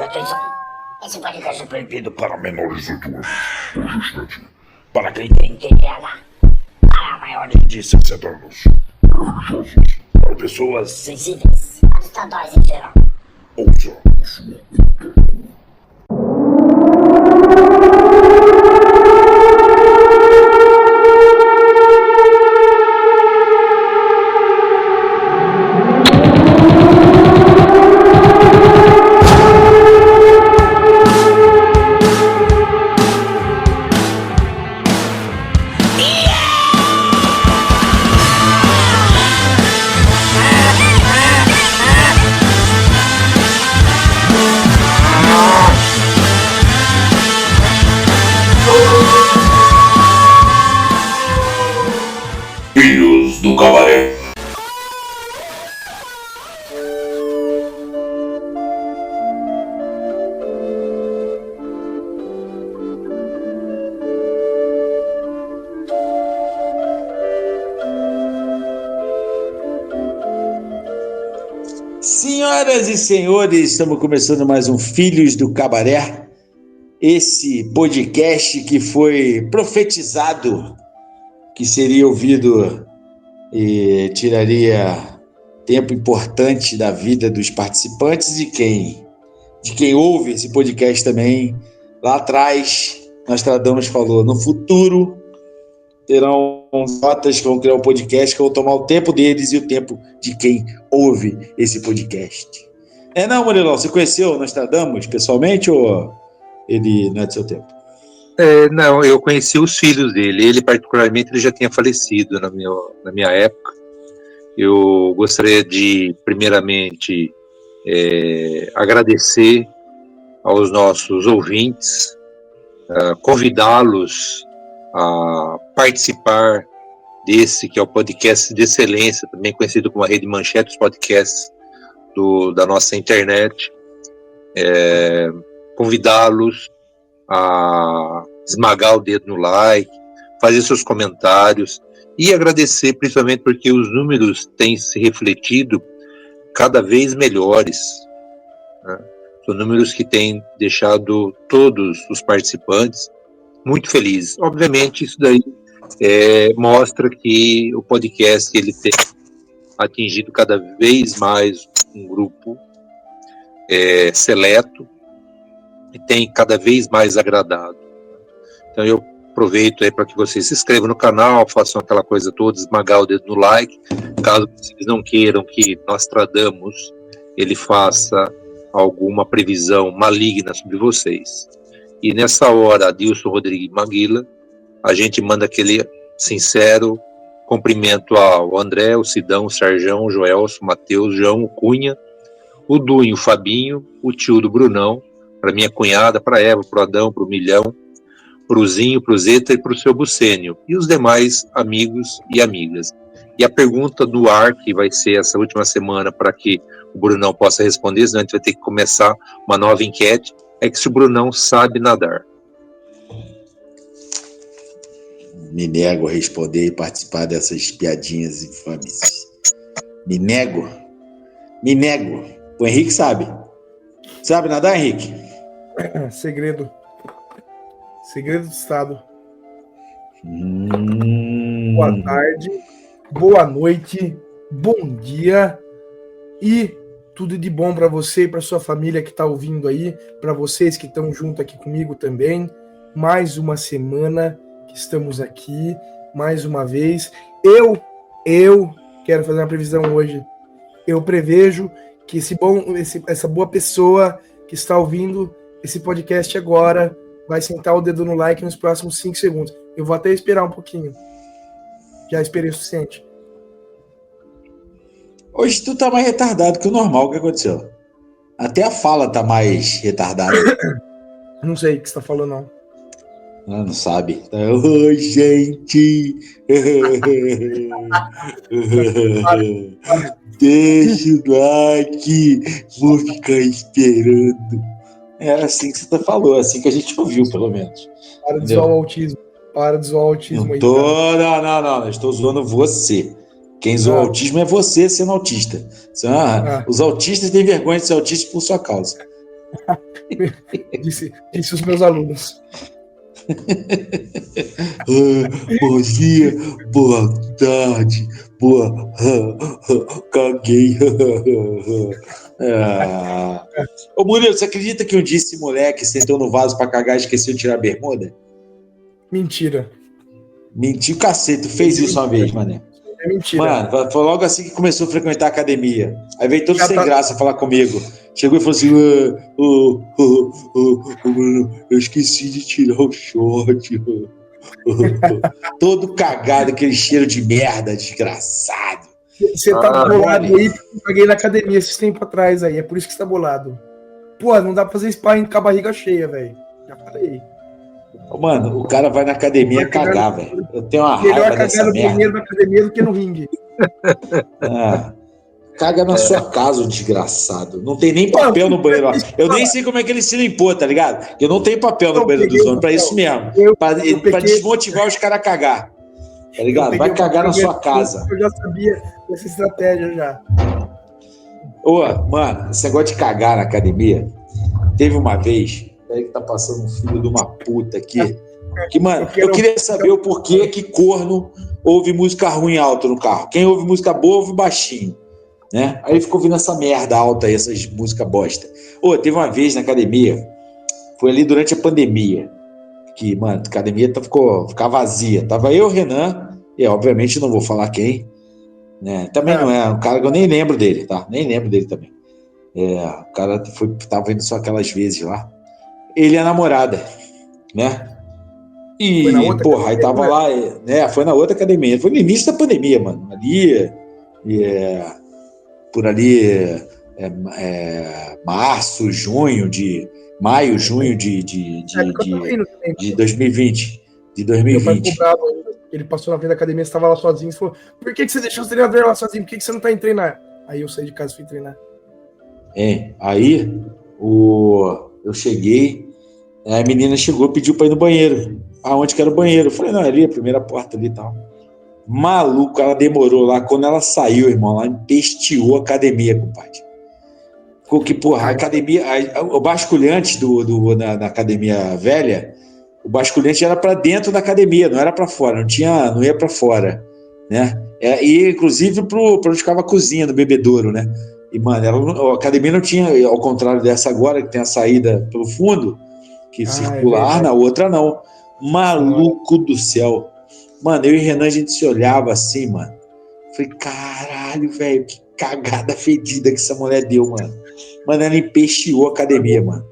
Atenção, esse podcast é proibido para menores de 18 anos, justamente para quem tem TDAH, para maiores de 60 anos, religiosos, para pessoas sensíveis, assustadores em geral. Ouça a sua. Filhos do Cabaré. Senhoras e senhores, estamos começando mais um Filhos do Cabaré, esse podcast que foi profetizado que seria ouvido e tiraria tempo importante da vida dos participantes e de quem ouve esse podcast também. Lá atrás, Nostradamus falou, no futuro terão notas que vão criar um podcast que vão tomar o tempo deles e o tempo de quem ouve esse podcast. Não, Murilão, você conheceu o Nostradamus pessoalmente ou ele não é do seu tempo? Não, eu conheci os filhos dele. Ele, particularmente, ele já tinha falecido na minha época. Eu gostaria de, primeiramente, agradecer aos nossos ouvintes, convidá-los a participar desse, que é o podcast de excelência, também conhecido como a Rede Manchetes Podcasts da nossa internet. Convidá-los a esmagar o dedo no like, fazer seus comentários e agradecer principalmente porque os números têm se refletido cada vez melhores, né? São números que têm deixado todos os participantes muito felizes. Obviamente isso daí mostra que o podcast ele tem atingido cada vez mais um grupo seleto e tem cada vez mais agradado. Então eu aproveito aí para que vocês se inscrevam no canal, façam aquela coisa toda, esmagar o dedo no like, caso vocês não queiram que Nostradamus ele faça alguma previsão maligna sobre vocês. E nessa hora, Adilson Rodrigues Maguila, a gente manda aquele sincero cumprimento ao André, o Sidão, o Sarjão, o Joelson, o Matheus, o João, o Cunha, o Dunho, o Fabinho, o tio do Brunão, para minha cunhada, para Eva, para o Adão, para o Milhão, para o Zinho, para o Zeta e para o seu Bucênio, e os demais amigos e amigas. E a pergunta do ar, que vai ser essa última semana, para que o Brunão possa responder, senão a gente vai ter que começar uma nova enquete, é que se o Brunão sabe nadar. Me nego a responder e participar dessas piadinhas infames. Me nego. O Henrique sabe. Sabe nadar, Henrique? Segredo do Estado. Boa tarde, boa noite, bom dia e tudo de bom para você e para sua família que está ouvindo aí, para vocês que estão junto aqui comigo também. Mais uma semana que estamos aqui, mais uma vez. Eu quero fazer uma previsão hoje. Eu prevejo que essa boa pessoa que está ouvindo esse podcast agora vai sentar o dedo no like nos próximos 5 segundos. Eu vou até esperar um pouquinho. Já esperei o suficiente. Hoje tu tá mais retardado que o normal. O que aconteceu? Até a fala tá mais retardada. Não sei o que você tá falando, não. Não sabe. Oi, gente. Deixa o like. Vou ficar esperando. É assim que você falou, é assim que a gente ouviu, pelo menos. Para de zoar o autismo. Para de zoar o autismo não aí. Tô, não, eu estou zoando você. Quem zoa o autismo é você sendo autista. Os autistas têm vergonha de ser autistas por sua causa. Disse os meus alunos. Bom dia, boa tarde, boa. Caguei. Ô Murilo, você acredita que um dia esse moleque sentou no vaso pra cagar e esqueceu de tirar a bermuda? Mentira. Mentiu, cacete, tu fez isso uma vez, mané. É mentira. Mano, foi logo assim que começou a frequentar a academia. Aí veio todo Já sem tá- graça falar comigo. Chegou e falou assim: Bruno, eu esqueci de tirar o short. Todo cagado, aquele cheiro de merda, desgraçado. Você tá bolado olha. aí, porque eu paguei na academia esses tempos atrás aí. É por isso que você tá bolado. Pô, não dá pra fazer sparring com a barriga cheia, velho. Já falei. Mano, o cara vai na academia cagar, velho. Eu tenho uma Melhor raiva cagar dessa no merda. banheiro da academia do que no ringue. Caga na sua casa, o desgraçado. Não tem nem papel no banheiro lá. Eu nem sei como é que ele se limpou, tá ligado? Eu não tenho papel no banheiro dos homens, pra isso mesmo. Pra desmotivar os caras a cagar. Tá ligado? Vai cagar na sua casa. Eu já sabia dessa estratégia já. Ô, mano, esse negócio de cagar na academia, teve uma vez, peraí que tá passando um filho de uma puta aqui, que, mano, eu queria saber o porquê que corno ouve música ruim alto no carro. Quem ouve música boa, ouve baixinho, né? Aí ficou ouvindo essa merda alta aí, essas músicas bosta. Ô, teve uma vez na academia, foi ali durante a pandemia, que, mano, a academia ficava vazia. Tava eu, Renan, e obviamente não vou falar quem, né? Também não é um cara que eu nem lembro dele, tá? Nem lembro dele também. O cara tava indo só aquelas vezes lá. Ele e a namorada, né? E, porra, aí tava lá, né? Foi na outra academia. Foi no início da pandemia, mano. Ali, por ali, março, junho, maio, junho de 2020. De 2020. Meu pai ficou bravo ainda. Ele passou na frente da academia, você estava lá sozinho. Você falou: por que você deixou o treinador lá sozinho? Por que você não tá indo treinar? Aí eu saí de casa e fui treinar. Aí eu cheguei, a menina chegou e pediu pra ir no banheiro. Aonde que era o banheiro? Eu falei: não, ali, a primeira porta ali e tal. Maluco, ela demorou lá. Quando ela saiu, irmão, ela empesteou a academia, compadre. Ficou que, porra, a academia, o basculhante na academia velha, o basculhante era para dentro da academia, não era para fora, não ia para fora, né? E inclusive para onde ficava a cozinha do bebedouro, né? E, mano, a academia não tinha, ao contrário dessa agora, que tem a saída pelo fundo, que circula ar, na outra não. Maluco do céu. Mano, eu e Renan, a gente se olhava assim, mano. Falei: caralho, velho, que cagada fedida que essa mulher deu, mano. Mano, ela empesteou a academia, mano.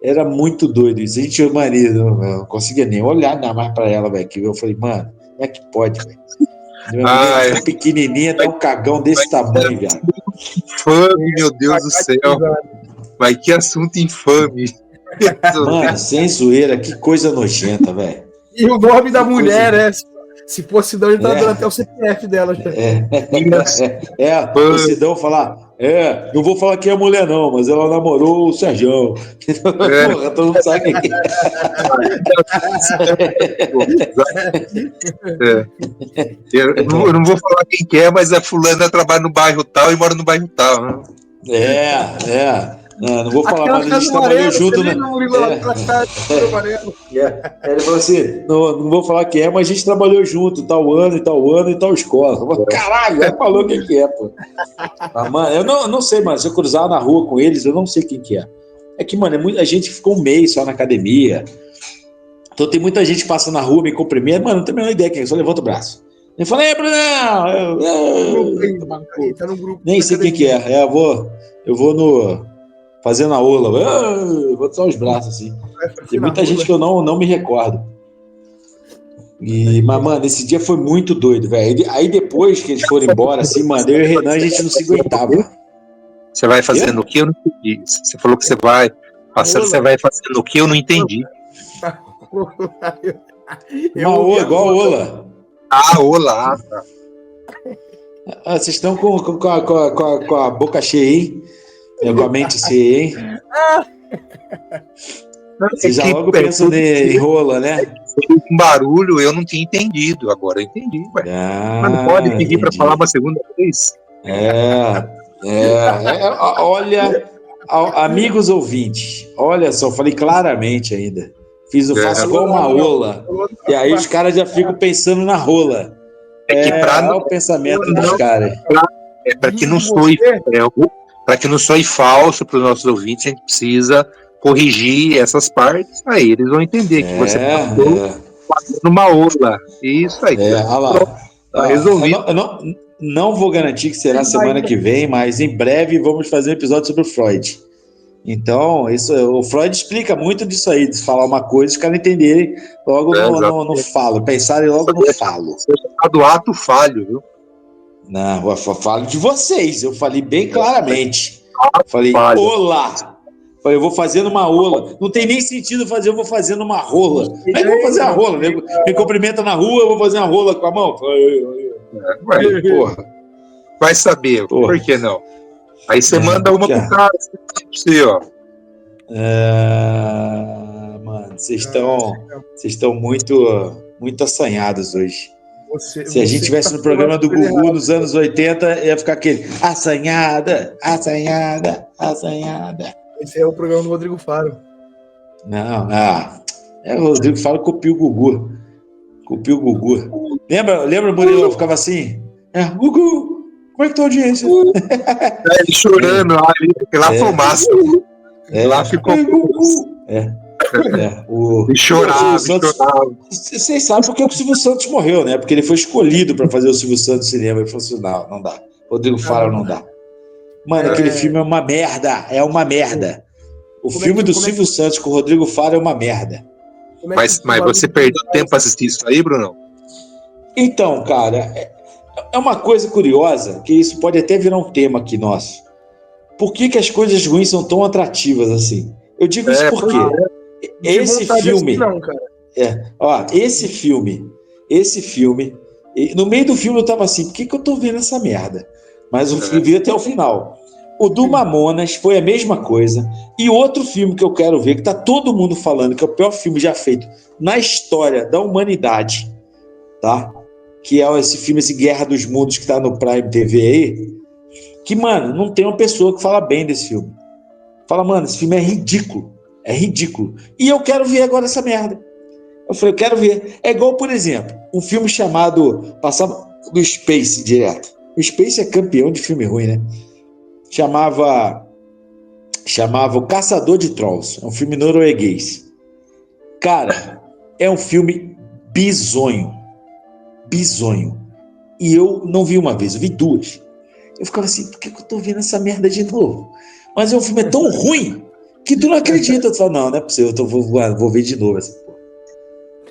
Era muito doido isso. A gente, mano, eu não conseguia nem olhar mais pra ela, velho. Eu falei: mano, como é que pode, velho? Tão pequenininha, tá um cagão desse tamanho, viado. Infame, meu Deus do céu. Mas que assunto infame. Mano, sem zoeira, que coisa nojenta, velho. E o nome da mulher, se fosse Sidão, ele tá dando até o CPF dela. O Sidão falar: não vou falar que é mulher, não, mas ela namorou o Sérgio. Porra, todo mundo sabe quem Eu não vou falar quem que é, mas a fulana trabalha no bairro tal e mora no bairro tal. Né? Não vou falar, mas a gente trabalhou junto, né? Ele falou assim: não vou falar quem é, mas a gente trabalhou junto, tal ano e tal escola. Eu falei: caralho, ele falou quem que é, pô. Mas, mano, eu não sei, mano. Se eu cruzar na rua com eles, eu não sei quem que é. É que, mano, a gente ficou um mês só na academia. Então tem muita gente que passa na rua, me cumprimenta, mano, não tem a menor ideia quem é, só levanta o braço. Ele fala: Brunão! Tá no grupo. Nem sei quem que é. Eu vou no. Fazendo a ola, vou dar os braços assim. Tem muita gente que eu não me recordo. Mas, mano, esse dia foi muito doido, velho. Aí depois que eles foram embora, assim, mano, eu e o Renan, a gente não se aguentava. Você vai fazendo o que eu não entendi? Você falou que você vai passando, você vai fazendo o que eu não entendi? Igual a ola. Ola. Vocês estão com a boca cheia, hein? Com a mente cheia, hein? Você já logo pensa em rola, né? Um barulho, eu não tinha entendido. Agora eu entendi, ué. Mas não pode pedir para falar uma segunda vez? Olha, Amigos ouvintes, olha só, falei claramente ainda. Faço igual uma rola. E aí os caras já ficam pensando na rola. É o pensamento dos caras. Para que não soe para que não soe falso para os nossos ouvintes, a gente precisa corrigir essas partes. Aí eles vão entender que você passou fazendo uma ola. Isso aí. Olha lá. Tá resolvido. Eu não vou garantir que será semana que vem, mas em breve vamos fazer um episódio sobre o Freud. Então, o Freud explica muito disso aí, de falar uma coisa e os caras entenderem logo no falo, pensarem logo no falo. Você está do ato falho, viu? Não, eu falo de vocês, eu falei bem claramente. Falei, olá. Falei, eu vou fazendo uma rola. Não tem nem sentido fazer, eu vou fazendo uma rola. Como é que eu vou fazer uma rola? Me cumprimenta na rua, eu vou fazer uma rola com a mão? Porra. Vai saber, por que não? Aí você manda uma pro cara, você, ó. Mano, vocês estão muito assanhados hoje. Se a gente tivesse no programa do Gugu nos anos 80, ia ficar aquele assanhada. Esse é o programa do Rodrigo Faro. Não, o Rodrigo Faro copiou o Gugu. Lembra, Murilo? Ficava assim, Gugu, como é que tá a audiência? Ele chorando ali, pela fumaça. Lá ficou. Chorava. Vocês sabem porque o Silvio Santos morreu, né? Porque ele foi escolhido para fazer o Silvio Santos no cinema. Ele falou assim: não dá. Rodrigo Faro não dá. Mano, aquele filme é uma merda. O filme do Silvio Santos com o Rodrigo Faro é uma merda. Mas você perdeu tempo para assistir isso aí, Bruno? Então, cara, é uma coisa curiosa, que isso pode até virar um tema aqui nosso. Por que as coisas ruins são tão atrativas assim? Eu digo isso porque esse filme... Esse filme, no meio do filme eu tava assim, por que eu tô vendo essa merda? Mas eu vi até o final. O do Mamonas foi a mesma coisa. E outro filme que eu quero ver, que tá todo mundo falando que é o pior filme já feito na história da humanidade, tá? Que é esse filme, esse Guerra dos Mundos, que tá no Prime TV aí, que, mano, não tem uma pessoa que fala bem desse filme. Fala, mano, esse filme é ridículo. E eu quero ver agora essa merda. Eu falei, eu quero ver. É igual, por exemplo, um filme chamado... Passava do Space direto. O Space é campeão de filme ruim, né? Chamava O Caçador de Trolls. É um filme norueguês. Cara, é um filme bizonho. E eu não vi uma vez, eu vi duas. Eu ficava assim, por que eu tô vendo essa merda de novo? Mas o filme é tão ruim que tu não acredita. Tu fala, não é possível, eu vou ver de novo essa porra.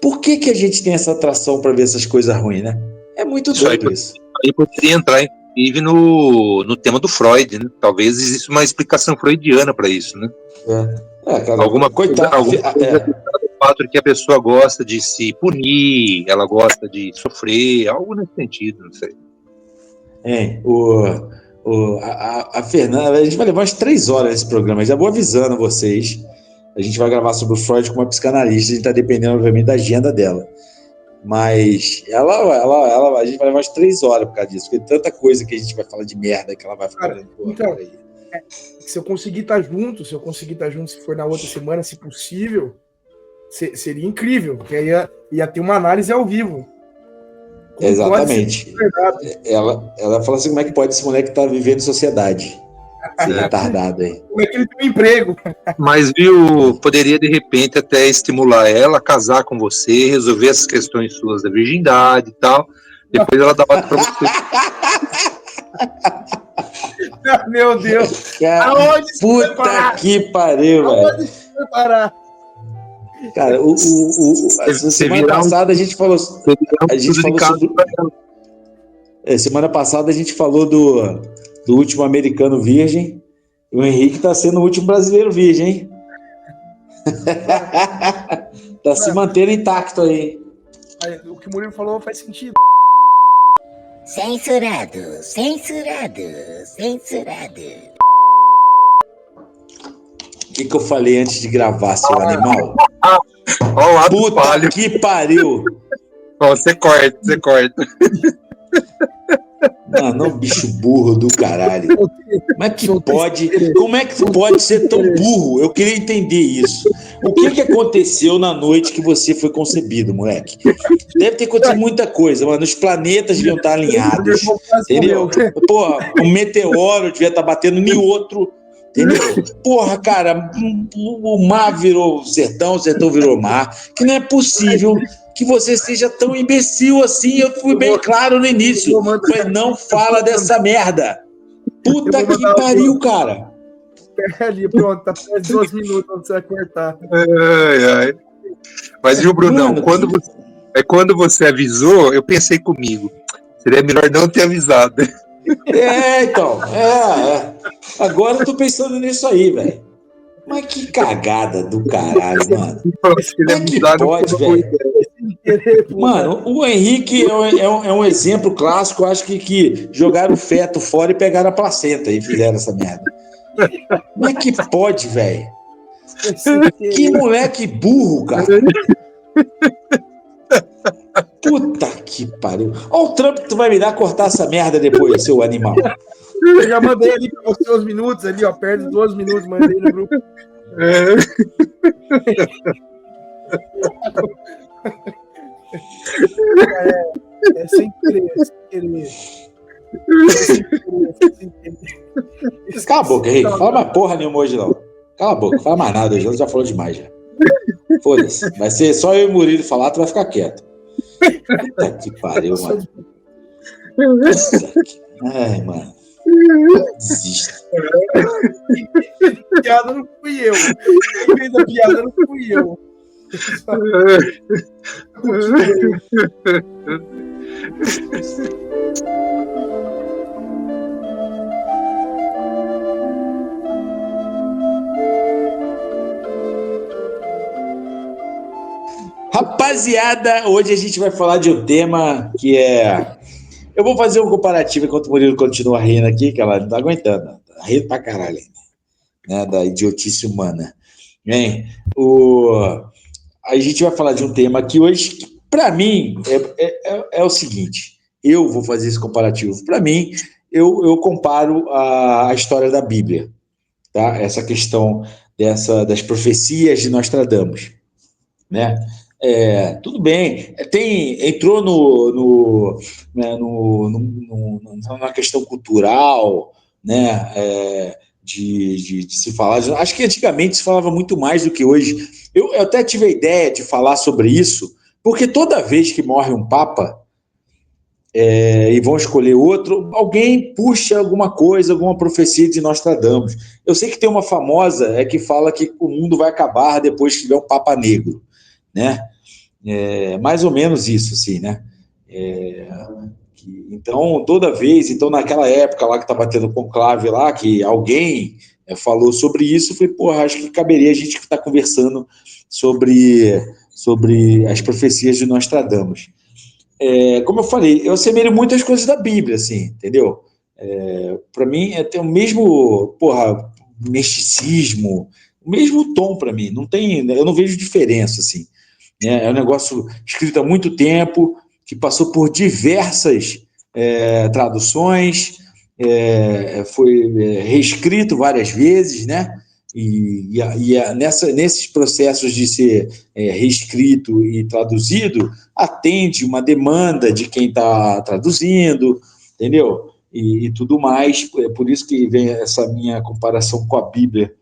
Por que a gente tem essa atração pra ver essas coisas ruins, né? É muito doido isso. Aí poderia entrar, inclusive, no tema do Freud, né? Talvez exista uma explicação freudiana para isso, né? Cara, alguma coisa do fato que a pessoa gosta de se punir, ela gosta de sofrer, algo nesse sentido, não sei. A Fernanda, a gente vai levar umas 3 horas nesse programa, já vou avisando a vocês. A gente vai gravar sobre o Freud com uma psicanalista, a gente está dependendo, obviamente, da agenda dela. Mas a gente vai levar umas 3 horas por causa disso, porque tanta coisa que a gente vai falar de merda que ela vai ficar olhando. Então, se eu conseguir estar junto, se for na outra semana, se possível, seria incrível, porque aí ia ter uma análise ao vivo. Exatamente. Ela fala assim, como é que pode esse moleque estar vivendo em sociedade? Esse retardado aí. Como é que ele tem um emprego? Mas, poderia de repente até estimular ela a casar com você, resolver essas questões suas da virgindade e tal. Depois ela dá outra pra você. Meu Deus. Cara, puta que pariu, velho. Aonde você vai parar? Cara, semana passada a gente falou sobre... Semana passada a gente falou do último americano virgem. E o Henrique tá sendo o último brasileiro virgem, hein? Tá se mantendo intacto aí. O que o Murilo falou faz sentido. Censurado. O que eu falei antes de gravar, seu animal? Puta que pariu! Você corta. Mano, um bicho burro do caralho. Como é que tu pode ser tão burro? Eu queria entender isso. O que aconteceu na noite que você foi concebido, moleque? Deve ter acontecido muita coisa, mano. Os planetas deviam estar alinhados. Entendeu? Porra, um meteoro devia estar batendo em outro. Entendeu? Porra, cara, o mar virou sertão, o sertão virou mar. Que não é possível que você seja tão imbecil assim. Eu fui bem claro no início. Falei, não fala dessa merda. Puta que pariu, cara. Ali, pronto, tá perto de 2 minutos onde você vai cortar. Ai. Mas, viu, Brunão, Mano, quando você avisou, eu pensei comigo. Seria melhor não ter avisado. Então. Agora eu tô pensando nisso aí, velho. Mas que cagada do caralho, mano. Como é que pode, velho? Mano, o Henrique é um exemplo clássico. Acho que jogaram o feto fora e pegaram a placenta e fizeram essa merda. Como é que pode, velho? Que moleque burro, cara. Puta que pariu. Olha o trampo que tu vai me dar cortar essa merda depois, seu animal. Eu já mandei ali pra você os minutos ali, ó. Perde 2 minutos, mandei no grupo. É sem querer, Cala a boca, Henrique. Fala mais porra nenhuma hoje, não. Cala a boca, fala mais nada hoje. Ela já falou demais já. Foda-se. Vai ser só eu e o Murilo falar, tu vai ficar quieto. Puta que pariu, mano. Ai, mano. Desista. Piada não fui eu. Quem fez a piada não fui eu. Rapaziada, hoje a gente vai falar de um tema que é... Eu vou fazer um comparativo enquanto o Murilo continua rindo aqui, que ela não tá aguentando. Tá rindo pra caralho ainda, né? Da idiotice humana. Bem, a gente vai falar de um tema que hoje, que pra mim, é o seguinte. Eu vou fazer esse comparativo. Pra mim, eu comparo a história da Bíblia, tá? Essa questão das profecias de Nostradamus, né? Tudo bem, entrou na questão cultural, né? De se falar. Acho que antigamente se falava muito mais do que hoje. Eu até tive a ideia de falar sobre isso, porque toda vez que morre um papa e vão escolher outro, alguém puxa alguma coisa, alguma profecia de Nostradamus. Eu sei que tem uma famosa que fala que o mundo vai acabar depois que tiver um papa negro, né? Mais ou menos isso, assim, né? Então, toda vez, naquela época lá que estava tendo conclave lá, que alguém falou sobre isso, eu falei, porra, acho que caberia a gente estar conversando sobre as profecias de Nostradamus. Como eu falei, eu assemelho muitas coisas da Bíblia, assim, entendeu? Para mim, tem o mesmo, porra, misticismo, o mesmo tom para mim, eu não vejo diferença, assim. É um negócio escrito há muito tempo, que passou por diversas traduções, foi reescrito várias vezes, né? E nesses processos de ser reescrito e traduzido, atende uma demanda de quem está traduzindo, entendeu? E tudo mais. É por isso que vem essa minha comparação com a Bíblia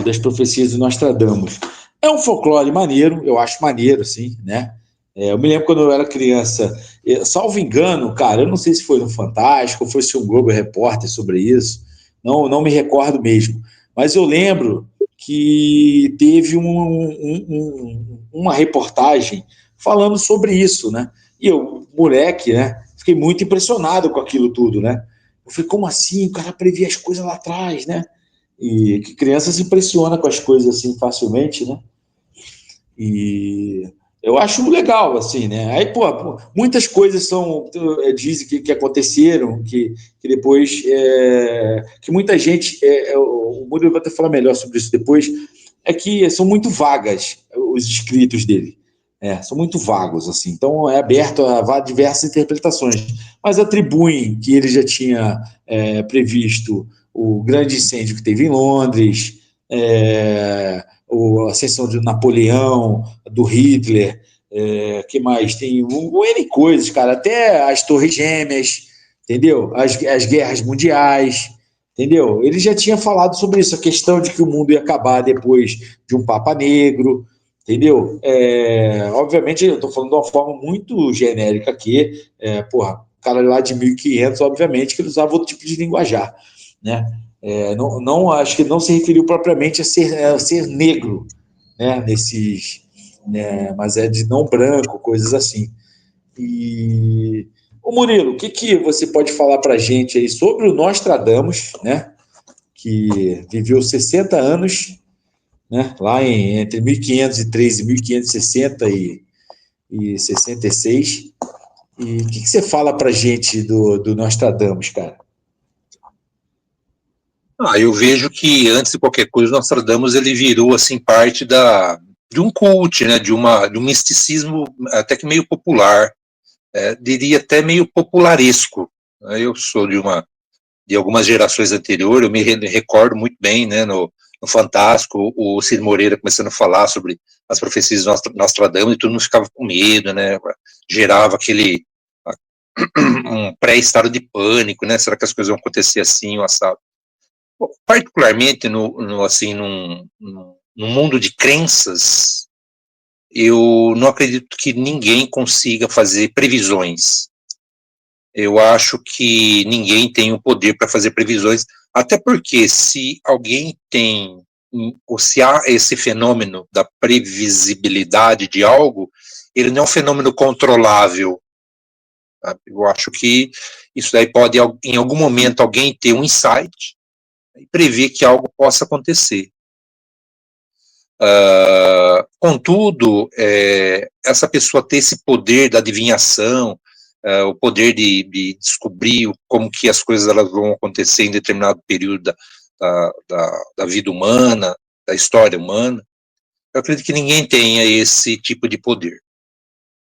das profecias de Nostradamus. É um folclore maneiro, eu acho maneiro, sim, né? Eu me lembro quando eu era criança, salvo engano, cara, eu não sei se foi no Fantástico ou foi se um Globo Repórter sobre isso, não me recordo mesmo, mas eu lembro que teve uma reportagem falando sobre isso, né? E eu, moleque, né, fiquei muito impressionado com aquilo tudo, né? Eu falei, como assim? O cara previa as coisas lá atrás, né? E que criança se impressiona com as coisas assim facilmente, né? E eu acho legal, assim, né? Aí, pô, muitas coisas dizem que aconteceram, que depois, que muita gente, o Murilo vai até falar melhor sobre isso depois, que são muito vagas os escritos dele. São muito vagos, assim. Então é aberto a diversas interpretações, mas atribuem que ele já tinha previsto o grande incêndio que teve em Londres, a ascensão de Napoleão, do Hitler, que mais? Tem N coisas, cara, até as Torres Gêmeas, entendeu? As guerras mundiais, entendeu? Ele já tinha falado sobre isso, a questão de que o mundo ia acabar depois de um Papa Negro, entendeu? Obviamente, eu estou falando de uma forma muito genérica aqui, o cara lá de 1500, obviamente, que ele usava outro tipo de linguajar, né? Não, acho que não se referiu propriamente a ser negro, né? Mas é de não branco, coisas assim. E o Murilo, o que você pode falar para a gente aí sobre o Nostradamus, né? Que viveu 60 anos, né? Lá entre 1503 e 1560 e 66. E o que você fala para a gente do Nostradamus, cara? Eu vejo que antes de qualquer coisa, o Nostradamus ele virou assim parte de um culto, né? De um misticismo até que meio popular, diria até meio popularesco. Eu sou de algumas gerações anteriores, eu me recordo muito bem, né? No Fantástico, o Cid Moreira começando a falar sobre as profecias de Nostradamus e todo mundo ficava com medo, né? Gerava aquele um pré-estado de pânico, né? Será que as coisas vão acontecer assim, ou assado? Bom, particularmente num mundo de crenças, eu não acredito que ninguém consiga fazer previsões. Eu acho que ninguém tem o poder para fazer previsões, até porque se alguém tem, ou se há esse fenômeno da previsibilidade de algo, ele não é um fenômeno controlável. Sabe? Eu acho que isso daí pode, em algum momento, alguém ter um insight e prever que algo possa acontecer. Contudo, essa pessoa ter esse poder da adivinhação, o poder de descobrir como que as coisas elas vão acontecer em determinado período da vida humana, da história humana, eu acredito que ninguém tenha esse tipo de poder.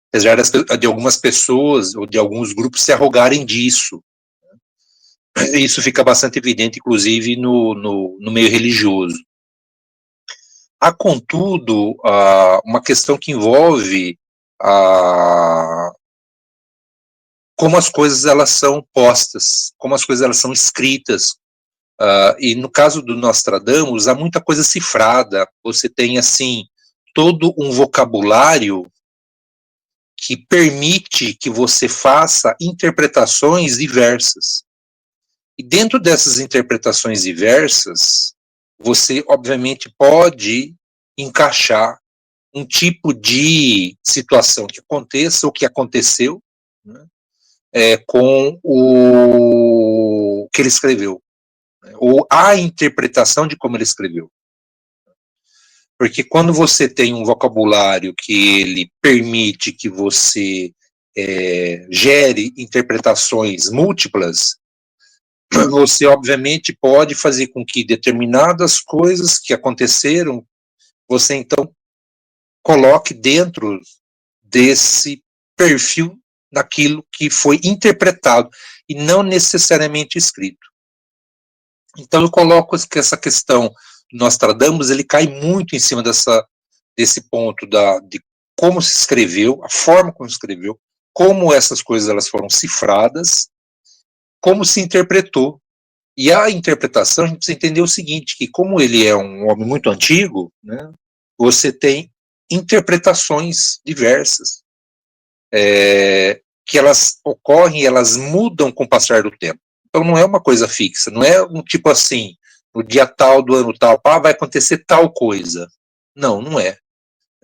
Apesar de algumas pessoas ou de alguns grupos se arrogarem disso. Isso fica bastante evidente, inclusive, no meio religioso. Há, contudo, uma questão que envolve como as coisas elas são postas, como as coisas elas são escritas. E no caso do Nostradamus, há muita coisa cifrada. Você tem, assim, todo um vocabulário que permite que você faça interpretações diversas. E dentro dessas interpretações diversas, você, obviamente, pode encaixar um tipo de situação que aconteça ou que aconteceu, né, com o que ele escreveu, né, ou a interpretação de como ele escreveu. Porque quando você tem um vocabulário que ele permite que você gere interpretações múltiplas, você obviamente pode fazer com que determinadas coisas que aconteceram, você então coloque dentro desse perfil daquilo que foi interpretado e não necessariamente escrito. Então eu coloco que essa questão do Nostradamus, ele cai muito em cima desse ponto de como se escreveu, a forma como escreveu, como essas coisas elas foram cifradas, como se interpretou. E a interpretação, a gente precisa entender o seguinte, que como ele é um homem muito antigo, né, você tem interpretações diversas, que elas ocorrem, elas mudam com o passar do tempo. Então não é uma coisa fixa, não é um tipo assim, no dia tal do ano tal, vai acontecer tal coisa. Não, não é.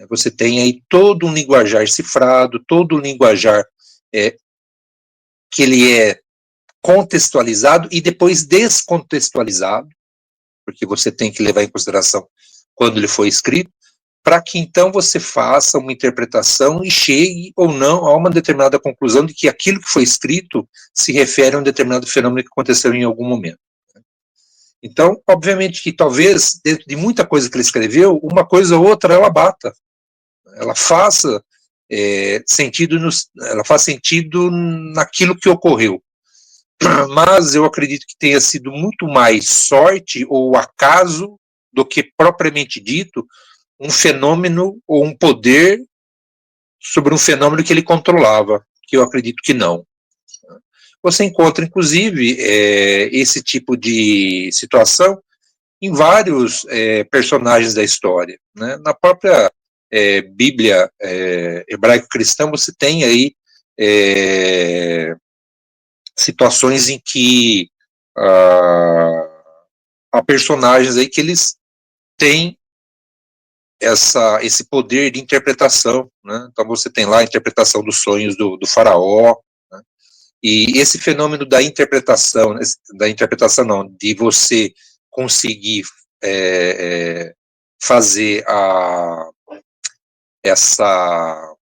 Você tem aí todo um linguajar cifrado, todo um linguajar que ele é contextualizado e depois descontextualizado, porque você tem que levar em consideração quando ele foi escrito, para que então você faça uma interpretação e chegue ou não a uma determinada conclusão de que aquilo que foi escrito se refere a um determinado fenômeno que aconteceu em algum momento. Então, obviamente que talvez, dentro de muita coisa que ele escreveu, uma coisa ou outra ela bata, ela faça ela faz sentido naquilo que ocorreu. Mas eu acredito que tenha sido muito mais sorte ou acaso do que propriamente dito um fenômeno ou um poder sobre um fenômeno que ele controlava, que eu acredito que não. Você encontra, inclusive, esse tipo de situação em vários personagens da história, né? Na própria Bíblia hebraico-cristã, você tem aí situações em que há personagens aí que eles têm esse poder de interpretação, né? Então você tem lá a interpretação dos sonhos do faraó, né? E esse fenômeno da interpretação não, de você conseguir fazer essa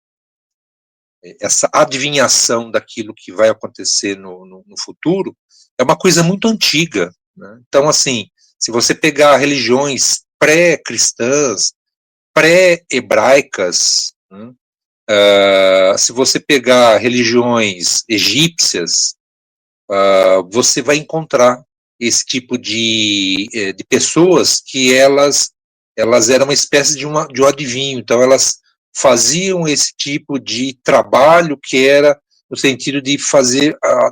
adivinhação daquilo que vai acontecer no futuro, é uma coisa muito antiga, né? Então, assim, se você pegar religiões pré-cristãs, pré-hebraicas, né? Se você pegar religiões egípcias, você vai encontrar esse tipo de pessoas que elas eram uma espécie de um adivinho, então elas faziam esse tipo de trabalho que era no sentido de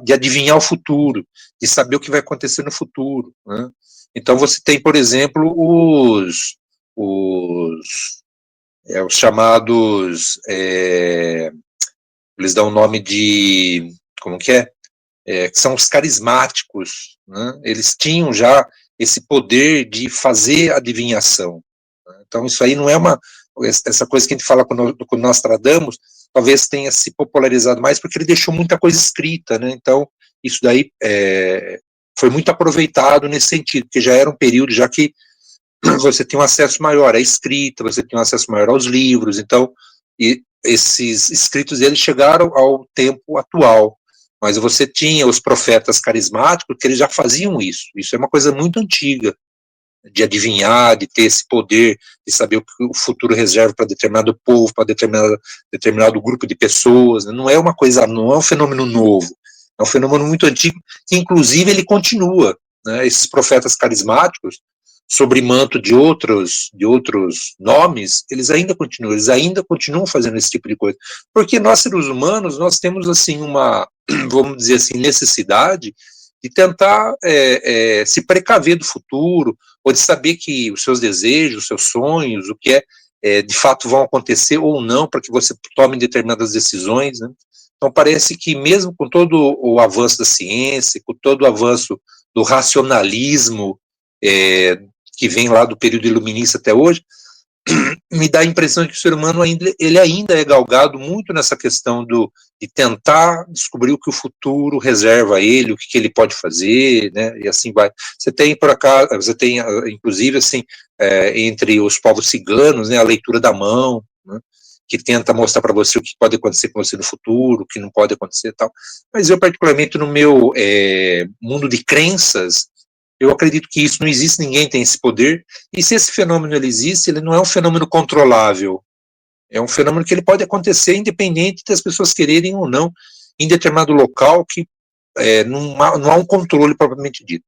de adivinhar o futuro, de saber o que vai acontecer no futuro, né? Então você tem, por exemplo, os chamados, eles dão o nome de, como que é? Que são os carismáticos, né? Eles tinham já esse poder de fazer adivinhação, né? Então isso aí não é essa coisa que a gente fala com Nostradamus, talvez tenha se popularizado mais porque ele deixou muita coisa escrita, né? Então isso daí foi muito aproveitado nesse sentido, porque já era um período já que você tem um acesso maior à escrita, você tem um acesso maior aos livros, então esses escritos eles chegaram ao tempo atual, mas você tinha os profetas carismáticos que eles já faziam isso é uma coisa muito antiga, de adivinhar, de ter esse poder, de saber o que o futuro reserva para determinado povo, para determinado grupo de pessoas, né? Não é um fenômeno novo, é um fenômeno muito antigo, que inclusive ele continua, né? Esses profetas carismáticos, sobre manto de outros nomes, eles ainda continuam fazendo esse tipo de coisa, porque nós seres humanos, nós temos assim vamos dizer assim, necessidade de tentar se precaver do futuro, ou de saber que os seus desejos, os seus sonhos, o que de fato vão acontecer ou não, para que você tome determinadas decisões, né? Então parece que mesmo com todo o avanço da ciência, com todo o avanço do racionalismo, que vem lá do período iluminista até hoje, me dá a impressão que o ser humano ele ainda é galgado muito nessa questão de tentar descobrir o que o futuro reserva a ele, o que ele pode fazer, né, e assim vai. Você tem, inclusive, assim, entre os povos ciganos, né, a leitura da mão, né, que tenta mostrar para você o que pode acontecer com você no futuro, o que não pode acontecer e tal. Mas eu, particularmente, no meu mundo de crenças, eu acredito que isso não existe, ninguém tem esse poder, e se esse fenômeno ele existe, ele não é um fenômeno controlável, é um fenômeno que ele pode acontecer independente das pessoas quererem ou não, em determinado local que não há um controle propriamente dito.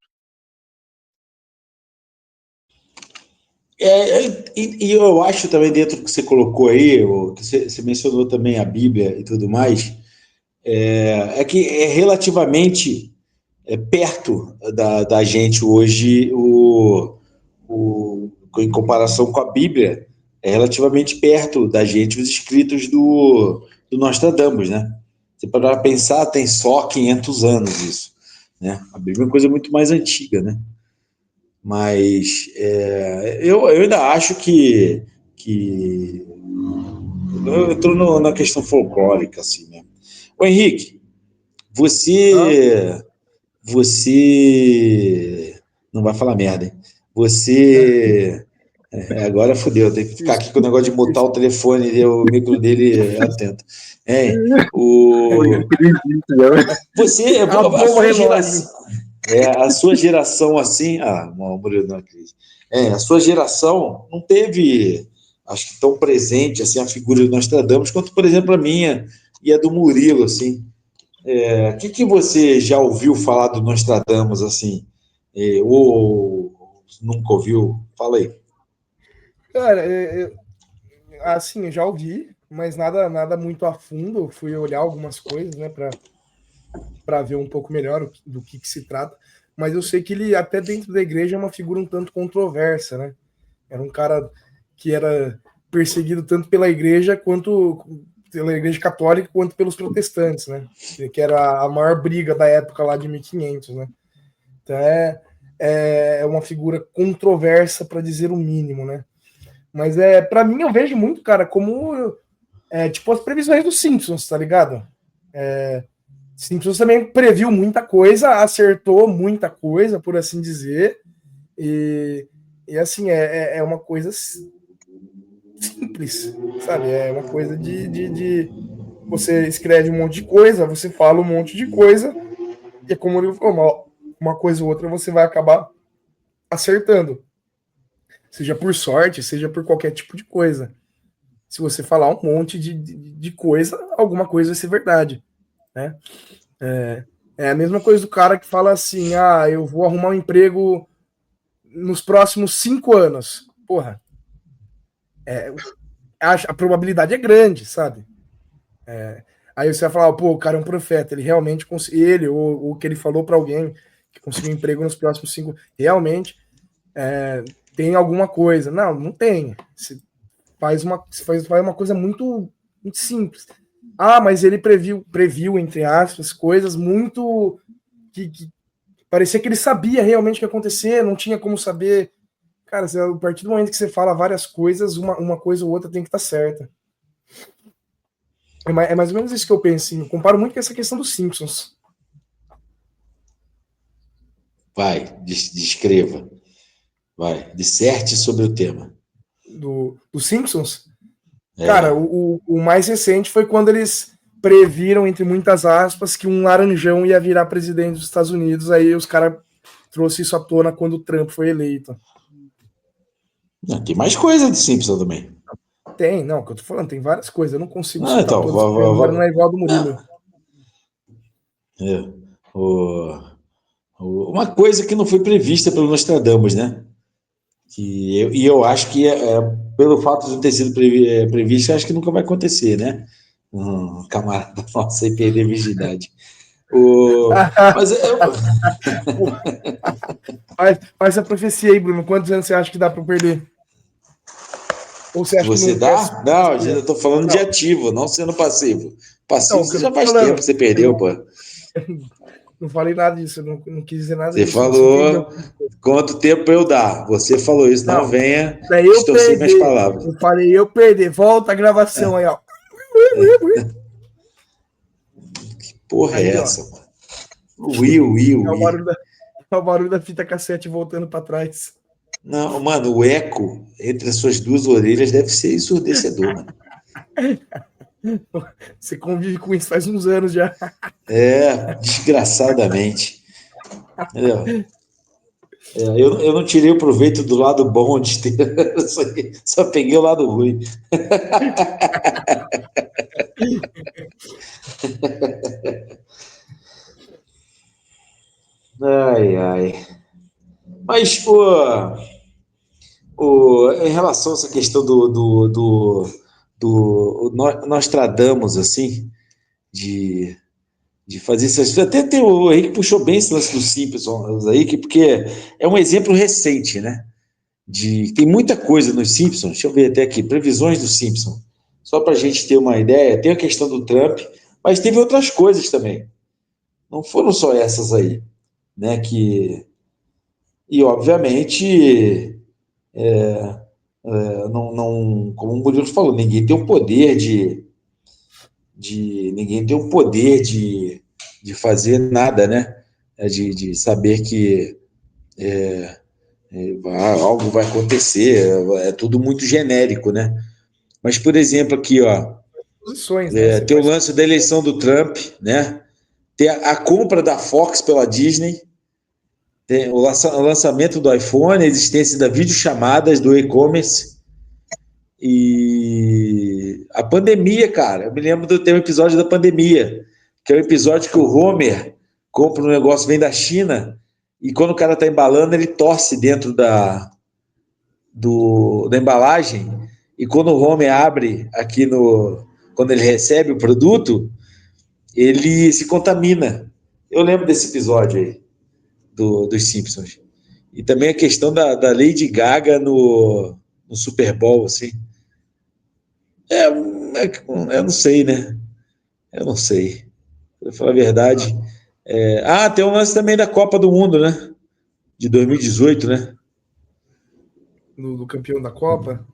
E eu acho também, dentro do que você colocou aí, que você mencionou também a Bíblia e tudo mais, que é relativamente perto da gente hoje, em comparação com a Bíblia, é relativamente perto da gente os escritos do Nostradamus, né? Se para pensar, tem só 500 anos isso, né? A Bíblia é uma coisa muito mais antiga, né? Mas eu ainda acho que eu entro na questão folclórica, assim, né? Ô, Henrique, você não vai falar merda, hein? Você agora fodeu, tem que ficar aqui com o negócio de mutar o telefone e o micro dele atento. Você, a sua geração assim, Murilo, não acredito. A sua geração não teve acho que tão presente assim, a figura do Nostradamus, quanto, por exemplo, a minha e a do Murilo, assim. O que você já ouviu falar do Nostradamus, assim? Ou nunca ouviu? Fala aí. Cara, assim, eu já ouvi, mas nada muito a fundo. Eu fui olhar algumas coisas, né, para ver um pouco melhor do que se trata. Mas eu sei que ele, até dentro da igreja, é uma figura um tanto controversa, né? Era um cara que era perseguido tanto pela igreja católica quanto pelos protestantes, né? Que era a maior briga da época lá de 1500, né? Então é uma figura controversa, para dizer o mínimo, né? Mas para mim eu vejo muito, cara, como tipo as previsões dos Simpsons, tá ligado? Simpsons também previu muita coisa, acertou muita coisa, por assim dizer, e assim, é uma coisa simples, sabe? É uma coisa de você escreve um monte de coisa, você fala um monte de coisa, e é como ele falou, uma coisa ou outra você vai acabar acertando. Seja por sorte, seja por qualquer tipo de coisa. Se você falar um monte de coisa, alguma coisa vai ser verdade, né? É a mesma coisa do cara que fala assim, eu vou arrumar um emprego nos próximos 5 anos. Porra, a probabilidade é grande, sabe? Aí você vai falar, pô, o cara é um profeta, ele realmente conseguiu, ele, ou o que ele falou para alguém que conseguiu um emprego nos próximos 5, realmente tem alguma coisa. Não tem. Você faz uma coisa muito, muito simples. Mas ele previu, entre aspas, coisas muito que parecia que ele sabia realmente o que ia acontecer, não tinha como saber. Cara, a partir do momento que você fala várias coisas, uma coisa ou outra tem que estar certa. É mais ou menos isso que eu penso. Assim. Eu comparo muito com essa questão dos Simpsons. Vai, descreva. Vai, disserte sobre o tema. Dos Simpsons? Cara, o mais recente foi quando eles previram, entre muitas aspas, que um laranjão ia virar presidente dos Estados Unidos. Aí os caras trouxeram isso à tona quando o Trump foi eleito. Tem mais coisa de Simpson também. Tem, não, o que eu tô falando, tem várias coisas. Eu não consigo citar então, todas, porque agora não é igual do Murilo. Uma coisa que não foi prevista pelo Nostradamus, né? E eu acho que, pelo fato de não ter sido previsto, acho que nunca vai acontecer, né? Camarada nosso aí perder a virgindade. Mas faz a profecia aí, Bruno. Quantos anos você acha que dá para perder? Ou você acha que não dá? Não, eu estou falando de ativo, não sendo passivo. Passivo você já faz tempo que você perdeu, pô. Não falei nada disso, eu não quis dizer nada disso. Você falou quanto tempo eu dar. Você falou isso, não venha distorcer minhas palavras. Eu falei eu perder. Volta a gravação aí, ó. Que porra é essa, mano? É o barulho da fita cassete voltando para trás. Não, mano, o eco entre as suas duas orelhas deve ser ensurdecedor, mano. Você convive com isso faz uns anos já. Desgraçadamente. Entendeu? Eu não tirei o proveito do lado bom de ter. Só peguei o lado ruim. Ai. Mas, em relação a essa questão do Nostradamus, assim, de fazer isso. Até o Henrique puxou bem esse lance dos Simpsons aí, porque é um exemplo recente, né? Tem muita coisa nos Simpsons, deixa eu ver até aqui, previsões dos Simpsons. Só para a gente ter uma ideia, tem a questão do Trump, mas teve outras coisas também. Não foram só essas aí, né? E, obviamente, não, como o Murilo falou, ninguém tem o poder ninguém tem o poder de fazer nada, né? De saber que algo vai acontecer, é tudo muito genérico, né? Mas, por exemplo, aqui, tem o lance da eleição do Trump, né? Tem a compra da Fox pela Disney, tem o lançamento do iPhone, a existência da videochamadas, do e-commerce, E a pandemia, cara, eu me lembro tem um episódio da pandemia, que é o episódio que o Homer compra um negócio, vem da China, e quando o cara tá embalando, ele torce dentro da embalagem, e quando o Homer abre aqui quando ele recebe o produto, ele se contamina. Eu lembro desse episódio aí, dos Simpsons. E também a questão da Lady Gaga no Super Bowl, assim. Eu não sei, né? Eu não sei. Pra falar a verdade. Tem um lance também da Copa do Mundo, né? De 2018, né? Do campeão da Copa.